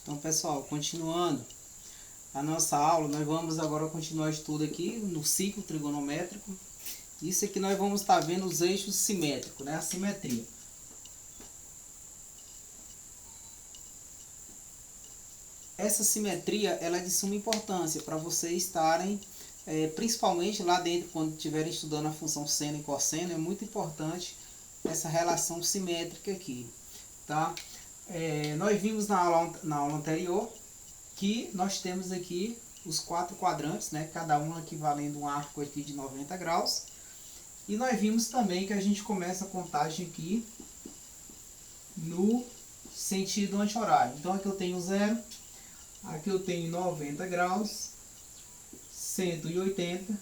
Então, pessoal, continuando a nossa aula, nós vamos agora continuar o estudo aqui no ciclo trigonométrico. Isso aqui nós vamos estar vendo os eixos simétricos, né? A simetria. Essa simetria ela é de suma importância para vocês estarem, principalmente lá dentro, quando estiverem estudando a função seno e cosseno, é muito importante essa relação simétrica aqui, tá? Nós vimos na aula anterior que nós temos aqui os 4 quadrantes, né? Cada um equivalendo a um arco aqui de 90 graus. E nós vimos também que a gente começa a contagem aqui no sentido anti-horário. Então aqui eu tenho 0, aqui eu tenho 90 graus, 180,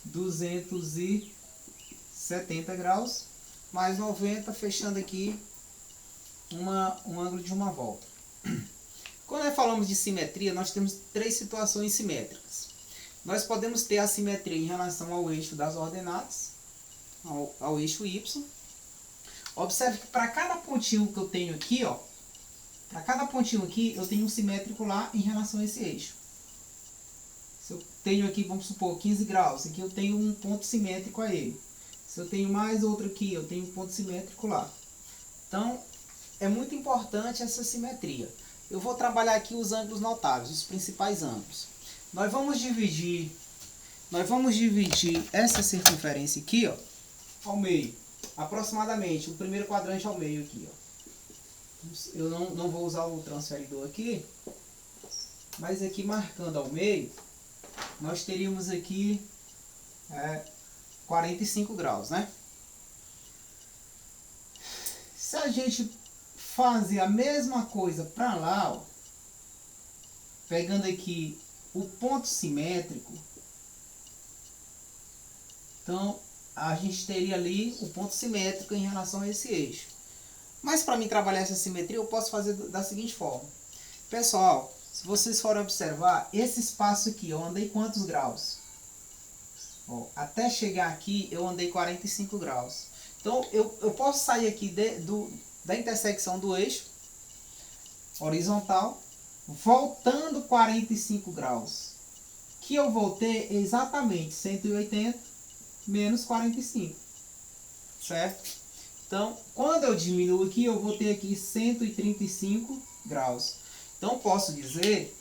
270 graus, mais 90, fechando aqui um ângulo de uma volta. Quando nós falamos de simetria, nós temos 3 situações simétricas. Nós podemos ter a simetria em relação ao eixo das ordenadas, ao eixo Y. Observe que para cada pontinho que eu tenho aqui, ó, para cada pontinho aqui, eu tenho um simétrico lá em relação a esse eixo. Se eu tenho aqui, vamos supor, 15 graus, aqui eu tenho um ponto simétrico a ele. Se eu tenho mais outro aqui, eu tenho um ponto simétrico lá. Então, é muito importante essa simetria. Eu vou trabalhar aqui os ângulos notáveis, os principais ângulos. Nós vamos dividir essa circunferência aqui, ó, ao meio. Aproximadamente, o primeiro quadrante ao meio aqui, ó. Eu não vou usar o transferidor aqui, mas aqui marcando ao meio, nós teríamos aqui 45 graus, né? Se a gente fazer a mesma coisa para lá, ó, pegando aqui o ponto simétrico, então a gente teria ali o ponto simétrico em relação a esse eixo. Mas para mim trabalhar essa simetria, eu posso fazer da seguinte forma. Pessoal, se vocês forem observar, esse espaço aqui, eu andei quantos graus? Ó, até chegar aqui, eu andei 45 graus. Então, eu posso sair aqui da intersecção do eixo horizontal, voltando 45 graus. Que eu vou ter exatamente 180 menos 45. Certo? Então, quando eu diminuo aqui, eu vou ter aqui 135 graus. Então, posso dizer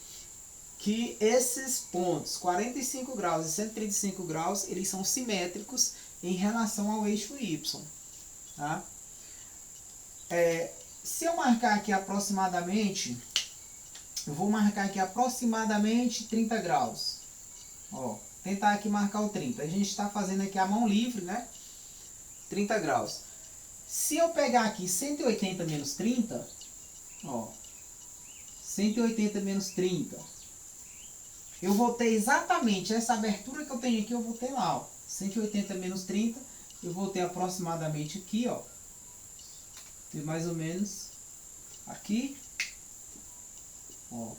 que esses pontos, 45 graus e 135 graus, eles são simétricos em relação ao eixo Y. Tá? Se eu marcar aqui aproximadamente, eu vou marcar aqui aproximadamente 30 graus. Ó, tentar aqui marcar o 30. A gente está fazendo aqui a mão livre, né? 30 graus. Se eu pegar aqui 180 menos 30, ó, 180 menos 30, eu vou ter exatamente essa abertura que eu tenho aqui, eu vou ter lá, ó, 180 menos 30, eu vou ter aproximadamente aqui, ó, ter mais ou menos aqui, ó.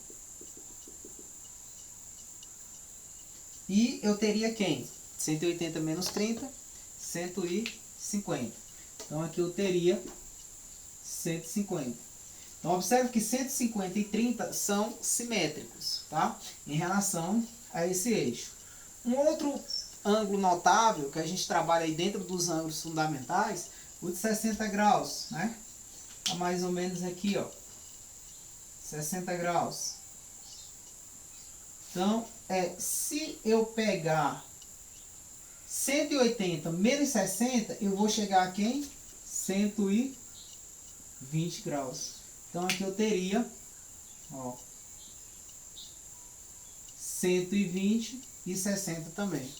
E eu teria quem? 180 menos 30, 150. Então aqui eu teria 150. Então observe que 150 e 30 são simétricos, tá? Em relação a esse eixo. Um outro ângulo notável que a gente trabalha aí dentro dos ângulos fundamentais, o de 60 graus, né? Tá mais ou menos aqui, ó. 60 graus. Então, se eu pegar 180 menos 60, eu vou chegar aqui em 120 graus. Então aqui eu teria, ó, 120 e 60 também.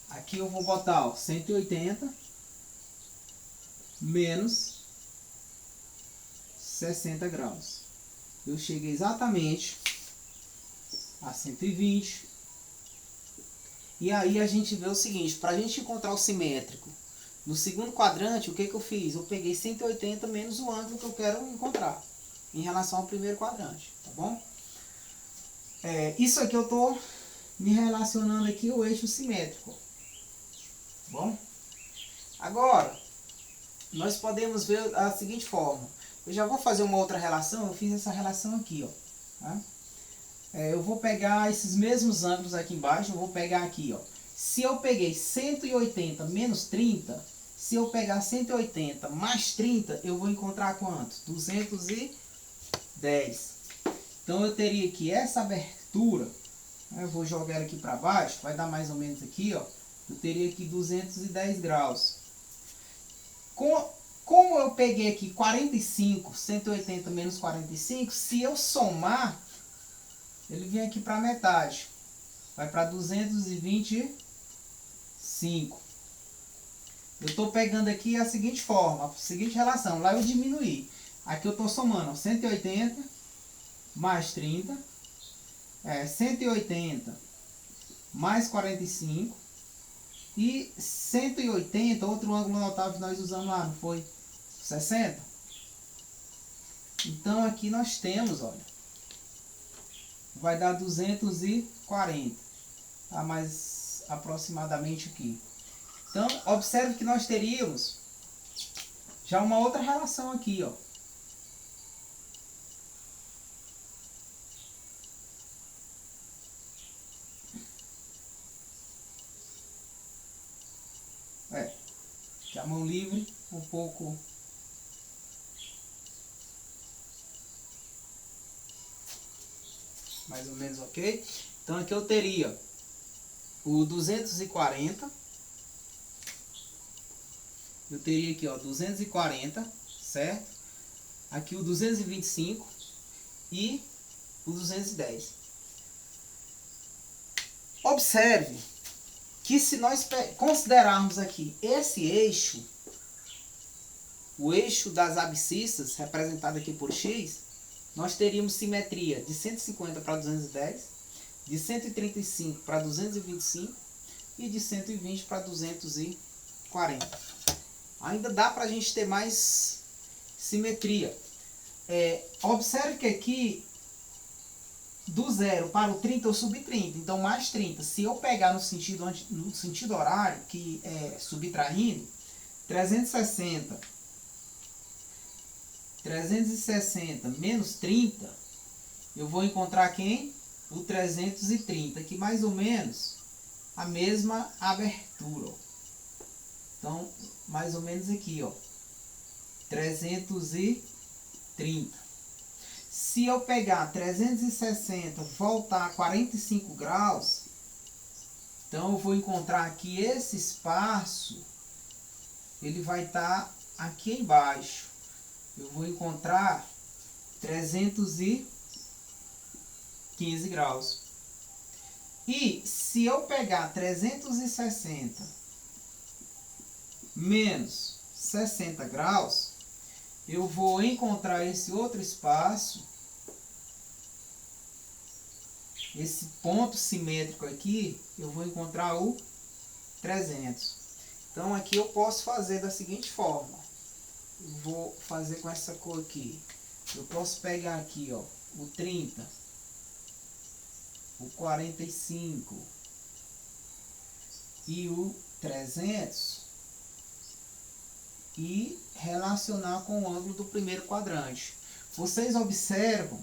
Aqui eu vou botar, ó, 180 menos 60 graus. Eu cheguei exatamente a 120. E aí a gente vê o seguinte, para a gente encontrar o simétrico no segundo quadrante, o que eu fiz? Eu peguei 180 menos o ângulo que eu quero encontrar em relação ao primeiro quadrante, tá bom? Isso aqui eu estou me relacionando aqui ao eixo simétrico, tá bom? Agora, nós podemos ver a seguinte forma. Eu já vou fazer uma outra relação, eu fiz essa relação aqui, ó. Tá? Eu vou pegar esses mesmos ângulos aqui embaixo, eu vou pegar aqui, ó. Se eu peguei 180 menos 30, se eu pegar 180 mais 30, eu vou encontrar quanto? 210. Então eu teria aqui essa abertura, né? Eu vou jogar ela aqui para baixo, vai dar mais ou menos aqui, ó. Eu teria aqui 210 graus. Como eu peguei aqui 45, 180 menos 45, se eu somar, ele vem aqui para metade. Vai para 225. Eu estou pegando aqui a seguinte forma, a seguinte relação. Lá eu diminuí. Aqui eu estou somando 180 mais 30. 180 mais 45. E 180, outro ângulo notável que nós usamos lá, não foi? 60. Então aqui nós temos, olha, vai dar 240, tá? Mais aproximadamente aqui. Então observe que nós teríamos já uma outra relação aqui, ó. A mão livre, um pouco mais ou menos ok. Então aqui eu teria o 240, eu teria aqui, ó, 240, certo? Aqui o 225 e o 210. Observe que se nós considerarmos aqui esse eixo, o eixo das abscissas, representado aqui por x, nós teríamos simetria de 150 para 210, de 135 para 225 e de 120 para 240. Ainda dá para a gente ter mais simetria. Observe que aqui, do 0 para o 30 eu subi 30, então mais 30. Se eu pegar no sentido horário, que é subtraindo, 360 menos 30, eu vou encontrar quem? O 330, que mais ou menos a mesma abertura. Então, mais ou menos aqui, ó, 330. Se eu pegar 360, voltar a 45 graus, então eu vou encontrar aqui esse espaço, ele vai estar aqui embaixo. Eu vou encontrar 315 graus. E se eu pegar 360 menos 60 graus, eu vou encontrar esse outro espaço, esse ponto simétrico aqui, eu vou encontrar o 300. Então aqui eu posso fazer da seguinte forma. Eu vou fazer com essa cor aqui. Eu posso pegar aqui, ó, o 30, o 45 e o 300 e relacionar com o ângulo do primeiro quadrante. Vocês observam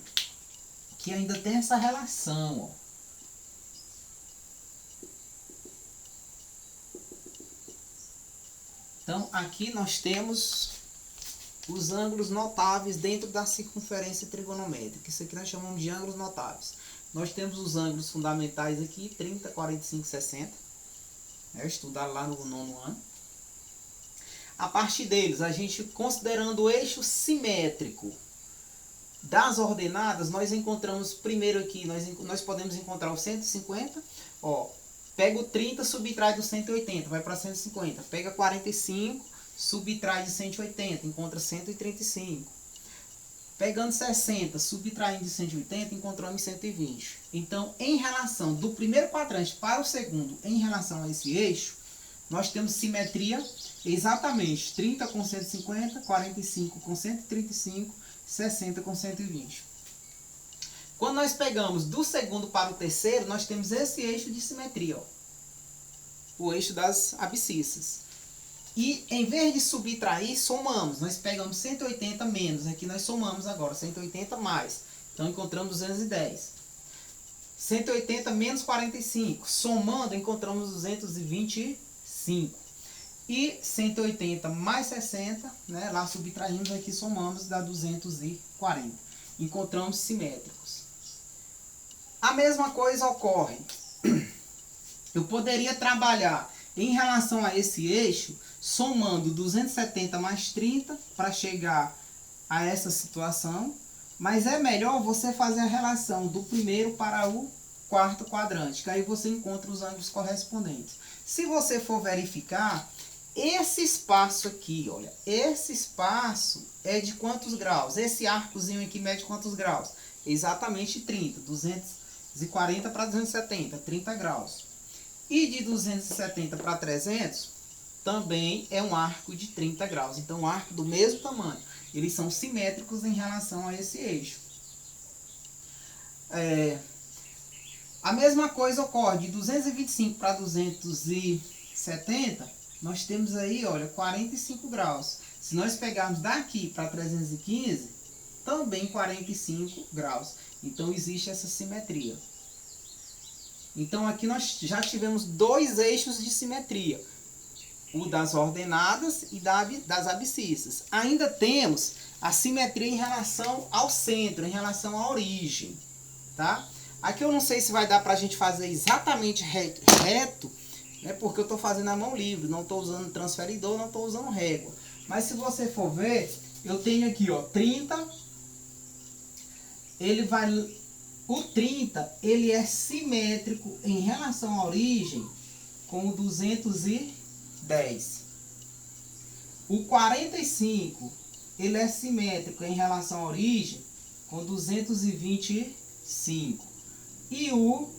que ainda tem essa relação, ó. Então aqui nós temos os ângulos notáveis dentro da circunferência trigonométrica. Isso aqui nós chamamos de ângulos notáveis. Nós temos os ângulos fundamentais aqui, 30, 45, 60. Estudado lá no 9º ano. A partir deles, a gente considerando o eixo simétrico das ordenadas, nós encontramos primeiro aqui, nós podemos encontrar o 150, ó, pega o 30, subtrai do 180, vai para 150. Pega 45, subtrai de 180, encontra 135. Pegando 60, subtraindo de 180, encontramos 120. Então, em relação do primeiro quadrante para o segundo, em relação a esse eixo, nós temos simetria exatamente 30 com 150, 45 com 135, 60 com 120. Quando nós pegamos do segundo para o terceiro, nós temos esse eixo de simetria, ó, o eixo das abscissas. E em vez de subtrair, somamos. Nós pegamos 180 menos. Aqui nós somamos agora 180 mais. Então encontramos 210. 180 menos 45. Somando, encontramos 225. E 180 mais 60, né? Lá subtraímos, aqui somamos, dá 240. Encontramos simétricos. A mesma coisa ocorre. Eu poderia trabalhar em relação a esse eixo, somando 270 mais 30 para chegar a essa situação. Mas é melhor você fazer a relação do primeiro para o quarto quadrante, que aí você encontra os ângulos correspondentes. Se você for verificar, esse espaço aqui, olha, esse espaço é de quantos graus? Esse arcozinho aqui mede quantos graus? Exatamente 30, 240 para 270, 30 graus. E de 270 para 300, também é um arco de 30 graus. Então, um arco do mesmo tamanho. Eles são simétricos em relação a esse eixo. A mesma coisa ocorre de 225 para 270, nós temos aí, olha, 45 graus. Se nós pegarmos daqui para 315, também 45 graus. Então, existe essa simetria. Então, aqui nós já tivemos dois eixos de simetria. O das ordenadas e das abscissas. Ainda temos a simetria em relação ao centro, em relação à origem. Tá? Aqui eu não sei se vai dar para a gente fazer exatamente reto, né, porque eu estou fazendo a mão livre, não estou usando transferidor, não estou usando régua. Mas se você for ver, eu tenho aqui, ó, 30, o 30 ele é simétrico em relação à origem com o 210. O 45 ele é simétrico em relação à origem com 225. E o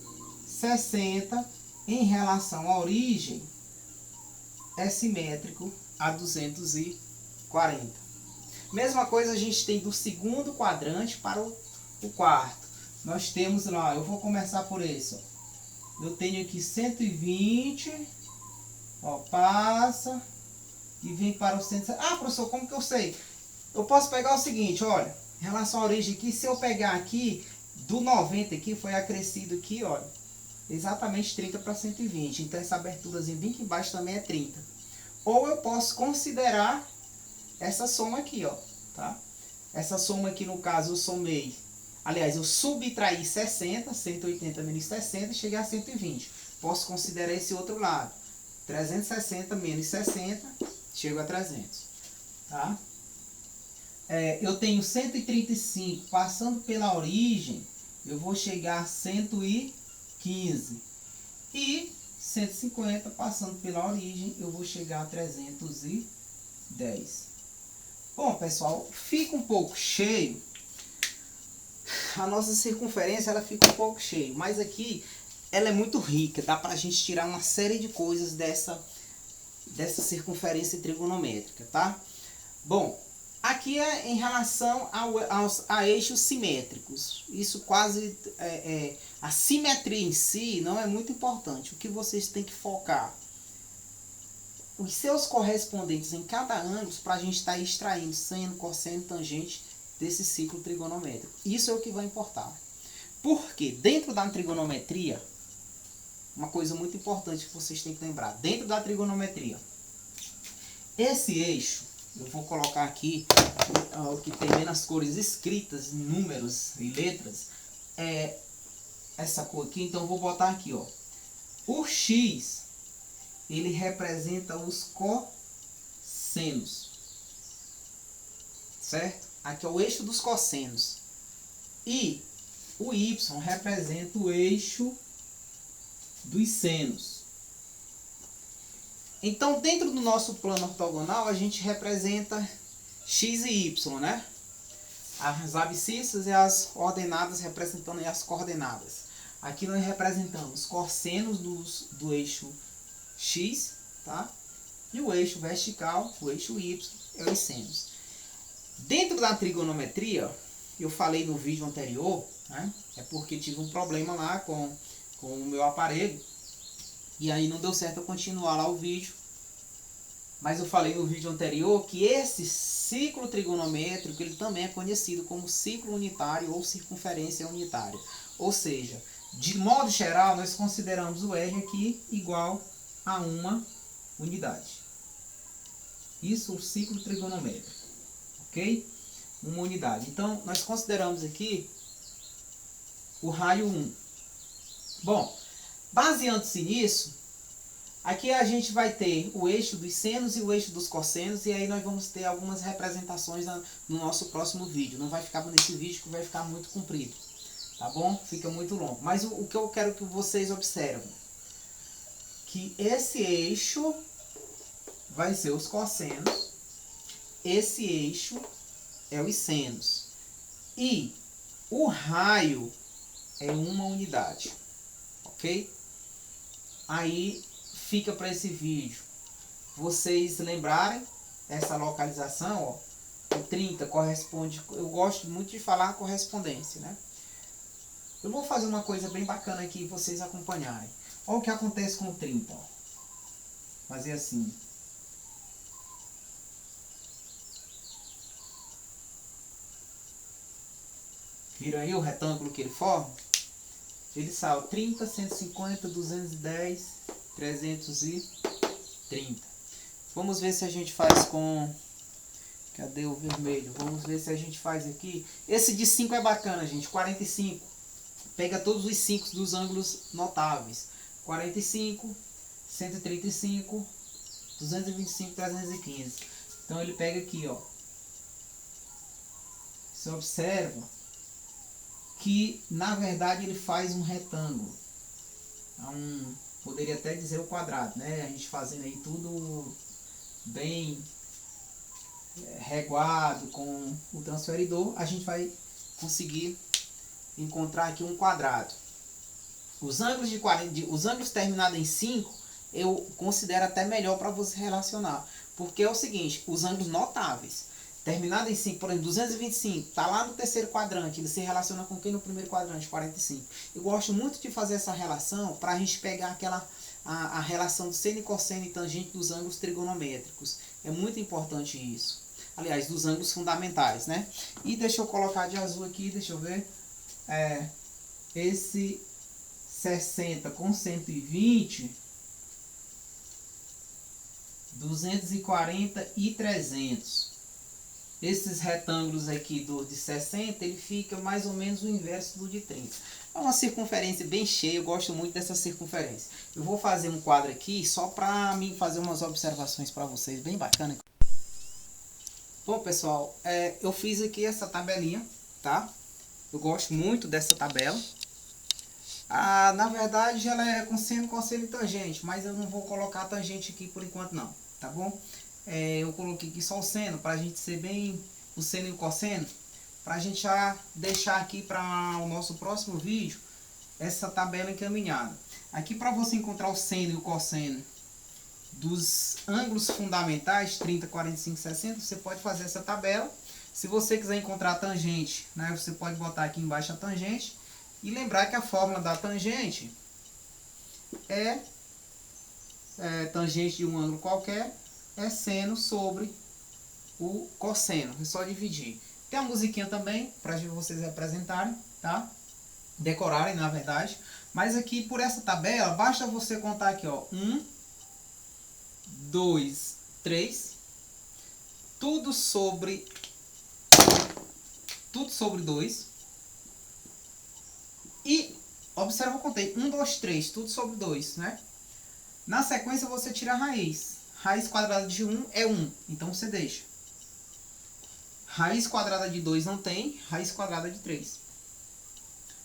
60 em relação à origem é simétrico a 240. Mesma coisa a gente tem do segundo quadrante para o quarto. Nós temos lá, eu vou começar por esse, ó. Eu tenho aqui 120, ó, passa e vem para o 160. Ah, professor, como que eu sei? Eu posso pegar o seguinte, olha, em relação à origem aqui, se eu pegar aqui, do 90 aqui, foi acrescido aqui, olha, exatamente 30 para 120. Então essa aberturazinha bem aqui embaixo também é 30. Ou eu posso considerar essa soma aqui, ó, tá? Essa soma aqui, no caso, eu somei. Aliás, eu subtraí 60, 180 menos 60, cheguei a 120. Posso considerar esse outro lado. 360 menos 60, chego a 300. Tá? Eu tenho 135, passando pela origem, eu vou chegar a 115. E 150, passando pela origem, eu vou chegar a 310. Bom, pessoal, fica um pouco cheio. A nossa circunferência, ela fica um pouco cheia. Mas aqui, ela é muito rica. Dá pra gente tirar uma série de coisas dessa circunferência trigonométrica, tá? Bom, aqui é em relação a eixos simétricos. Isso quase... a simetria em si não é muito importante. O que vocês têm que focar? Os seus correspondentes em cada ângulo para a gente estar extraindo seno, cosseno, tangente desse ciclo trigonométrico. Isso é o que vai importar. Porque dentro da trigonometria, uma coisa muito importante que vocês têm que lembrar. Dentro da trigonometria, esse eixo, eu vou colocar aqui o que tem menos cores escritas, números e letras, é essa cor aqui. Então eu vou botar aqui, ó. O X, ele representa os cossenos. Certo? Aqui é o eixo dos cossenos. E o Y representa o eixo dos senos. Então, dentro do nosso plano ortogonal, a gente representa X e Y, né? As abscissas e as ordenadas representando as coordenadas. Aqui nós representamos cossenos do eixo X, tá? E o eixo vertical, o eixo Y, é os senos. Dentro da trigonometria, eu falei no vídeo anterior, né? É porque tive um problema lá com o meu aparelho. E aí não deu certo eu continuar lá o vídeo. Mas eu falei no vídeo anterior que esse ciclo trigonométrico ele também é conhecido como ciclo unitário ou circunferência unitária. Ou seja, de modo geral, nós consideramos o R aqui igual a uma unidade. Isso é o ciclo trigonométrico, ok? Uma unidade. Então, nós consideramos aqui o raio 1. Bom, baseando-se nisso, aqui a gente vai ter o eixo dos senos e o eixo dos cossenos, e aí nós vamos ter algumas representações no nosso próximo vídeo. Não vai ficar nesse vídeo que vai ficar muito comprido, tá bom? Fica muito longo. Mas o que eu quero que vocês observem, que esse eixo vai ser os cossenos, esse eixo é os senos, e o raio é uma unidade, ok? Aí fica para esse vídeo vocês lembrarem essa localização, ó, o 30 corresponde, eu gosto muito de falar correspondência, né? Eu vou fazer uma coisa bem bacana aqui vocês acompanharem. Olha o que acontece com o 30, ó. Fazer assim. Viram aí o retângulo que ele forma? Ele sai 30, 150, 210, 330. Vamos ver se a gente faz com... Cadê o vermelho? Vamos ver se a gente faz aqui. Esse de 5 é bacana, gente. 45. Pega todos os 5 dos ângulos notáveis. 45, 135, 225, 315. Então ele pega aqui, ó. Você observa que na verdade ele faz um retângulo. Poderia até dizer o quadrado, né? A gente fazendo aí tudo bem reguado com o transferidor, a gente vai conseguir encontrar aqui um quadrado. Os ângulos os ângulos terminados em 5 eu considero até melhor para você relacionar, porque é o seguinte, os ângulos notáveis terminado em 5, por exemplo, 225, está lá no terceiro quadrante, ele se relaciona com quem no primeiro quadrante? 45. Eu gosto muito de fazer essa relação para a gente pegar a relação do seno e cosseno e tangente dos ângulos trigonométricos. É muito importante isso. Aliás, dos ângulos fundamentais, né? E deixa eu colocar de azul aqui, deixa eu ver. Esse 60 com 120, 240 e 300. Esses retângulos aqui do de 60, ele fica mais ou menos o inverso do de 30. É uma circunferência bem cheia, eu gosto muito dessa circunferência. Eu vou fazer um quadro aqui só para mim fazer umas observações para vocês, bem bacana. Bom, pessoal, eu fiz aqui essa tabelinha, tá? Eu gosto muito dessa tabela. Na verdade, ela é com seno, cosseno e tangente, mas eu não vou colocar tangente aqui por enquanto não, tá bom? Eu coloquei aqui só o seno, para a gente ser bem o seno e o cosseno, para a gente já deixar aqui para o nosso próximo vídeo essa tabela encaminhada. Aqui para você encontrar o seno e o cosseno dos ângulos fundamentais, 30, 45, 60, você pode fazer essa tabela. Se você quiser encontrar a tangente, né, você pode botar aqui embaixo a tangente. E lembrar que a fórmula da tangente é tangente de um ângulo qualquer, é seno sobre o cosseno. É só dividir. Tem a musiquinha também, para vocês representarem, tá? Decorarem, na verdade. Mas aqui, por essa tabela, basta você contar aqui, ó. 1, 2, 3. Tudo sobre 2. E, observa, eu contei. 1, 2, 3. Tudo sobre 2, né? Na sequência, você tira a raiz. Raiz quadrada de 1 é 1. Então, você deixa. Raiz quadrada de 2 não tem. Raiz quadrada de 3.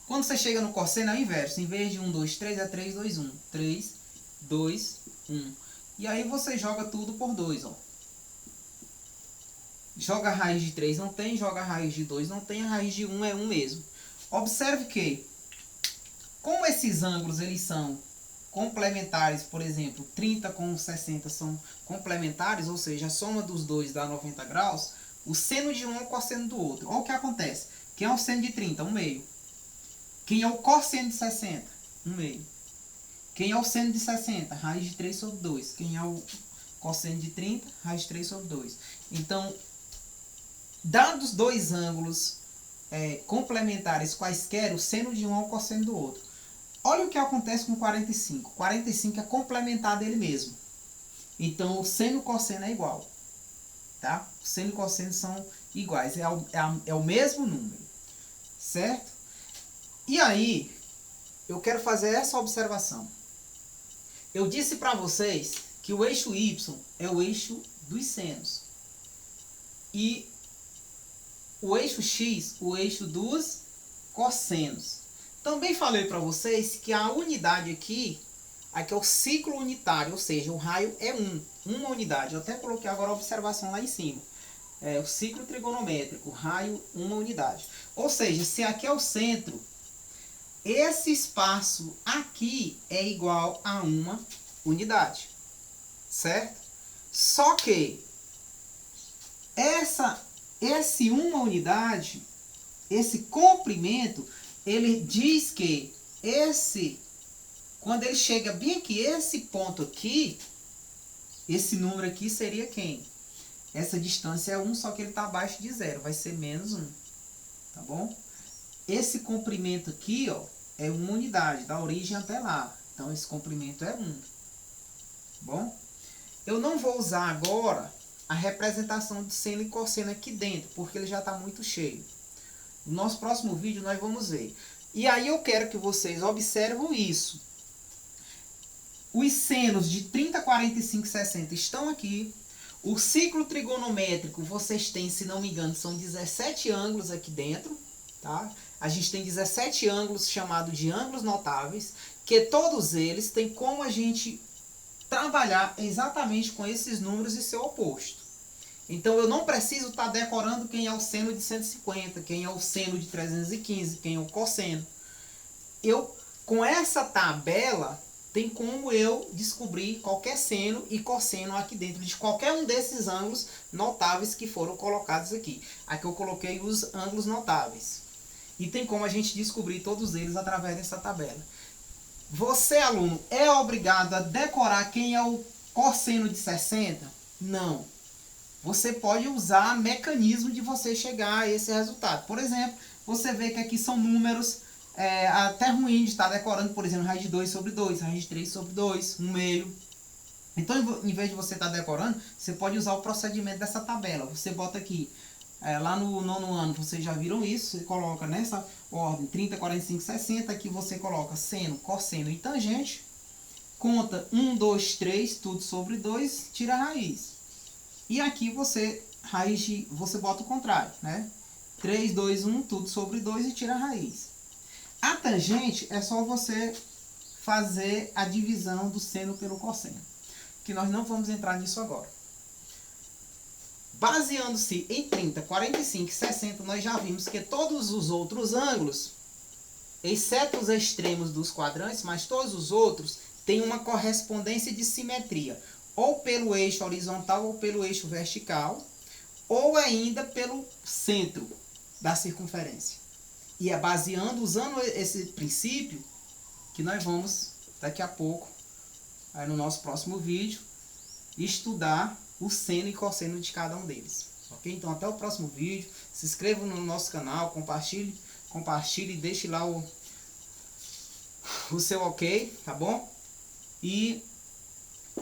Quando você chega no cosseno, é o inverso. Em vez de 1, 2, 3, é 3, 2, 1. 3, 2, 1. E aí, você joga tudo por 2, ó. Joga a raiz de 3, não tem. Joga a raiz de 2, não tem. A raiz de 1 é 1 mesmo. Observe que, como esses ângulos, eles são complementares, por exemplo, 30 com 60 são complementares, ou seja, a soma dos dois dá 90 graus, o seno de um é o cosseno do outro. Olha o que acontece. Quem é o seno de 30? 1 meio. Quem é o cosseno de 60? 1 meio. Quem é o seno de 60? Raiz de 3 sobre 2. Quem é o cosseno de 30, raiz de 3 sobre 2. Então, dados dois ângulos complementares quaisquer, o seno de um é o cosseno do outro. Olha o que acontece com 45. 45 é complementar dele mesmo. Então, o seno e o cosseno é igual. Tá? O seno e o cosseno são iguais. É o mesmo número. Certo? E aí, eu quero fazer essa observação. Eu disse para vocês que o eixo Y é o eixo dos senos. E o eixo X, o eixo dos cossenos. Também falei para vocês que a unidade aqui é o ciclo unitário, ou seja, o raio é uma unidade. Eu até coloquei agora a observação lá em cima. O ciclo trigonométrico, o raio, uma unidade. Ou seja, se aqui é o centro, esse espaço aqui é igual a uma unidade. Certo? Só que esse uma unidade, esse comprimento, ele diz que quando ele chega bem aqui, esse ponto aqui, esse número aqui seria quem? Essa distância é 1, só que ele está abaixo de 0, vai ser menos 1. Tá bom? Esse comprimento aqui, ó, é uma unidade, da origem até lá. Então, esse comprimento é 1. Tá bom? Eu não vou usar agora a representação de seno e cosseno aqui dentro, porque ele já está muito cheio. No nosso próximo vídeo nós vamos ver. E aí eu quero que vocês observem isso. Os senos de 30, 45 e 60 estão aqui. O ciclo trigonométrico, vocês têm, se não me engano, são 17 ângulos aqui dentro. Tá? A gente tem 17 ângulos chamados de ângulos notáveis, que todos eles têm como a gente trabalhar exatamente com esses números e seu oposto. Então eu não preciso estar decorando quem é o seno de 150, quem é o seno de 315, quem é o cosseno. Com essa tabela, tem como eu descobrir qualquer seno e cosseno aqui dentro de qualquer um desses ângulos notáveis que foram colocados aqui. Aqui eu coloquei os ângulos notáveis. E tem como a gente descobrir todos eles através dessa tabela. Você, aluno, é obrigado a decorar quem é o cosseno de 60? Não. Você pode usar mecanismo de você chegar a esse resultado. Por exemplo, você vê que aqui são números até ruim de estar decorando, por exemplo, raiz de 2 sobre 2, raiz de 3 sobre 2, 1 meio. Então, em vez de você estar decorando, você pode usar o procedimento dessa tabela. Você bota aqui, lá no nono ano, vocês já viram isso, você coloca nessa ordem 30, 45, 60, aqui você coloca seno, cosseno e tangente, conta 1, 2, 3, tudo sobre 2, tira a raiz. E aqui você bota o contrário, né? 3, 2, 1, tudo sobre 2 e tira a raiz. A tangente é só você fazer a divisão do seno pelo cosseno, que nós não vamos entrar nisso agora. Baseando-se em 30, 45 e 60, nós já vimos que todos os outros ângulos, exceto os extremos dos quadrantes, mas todos os outros têm uma correspondência de simetria, ou pelo eixo horizontal ou pelo eixo vertical, ou ainda pelo centro da circunferência. E é usando esse princípio, que nós vamos, daqui a pouco, aí no nosso próximo vídeo, estudar o seno e cosseno de cada um deles. Ok? Então, até o próximo vídeo. Se inscreva no nosso canal, compartilhe e deixe lá o seu ok, tá bom? E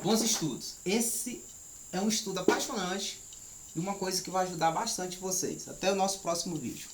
bons estudos. Esse é um estudo apaixonante e uma coisa que vai ajudar bastante vocês. Até o nosso próximo vídeo.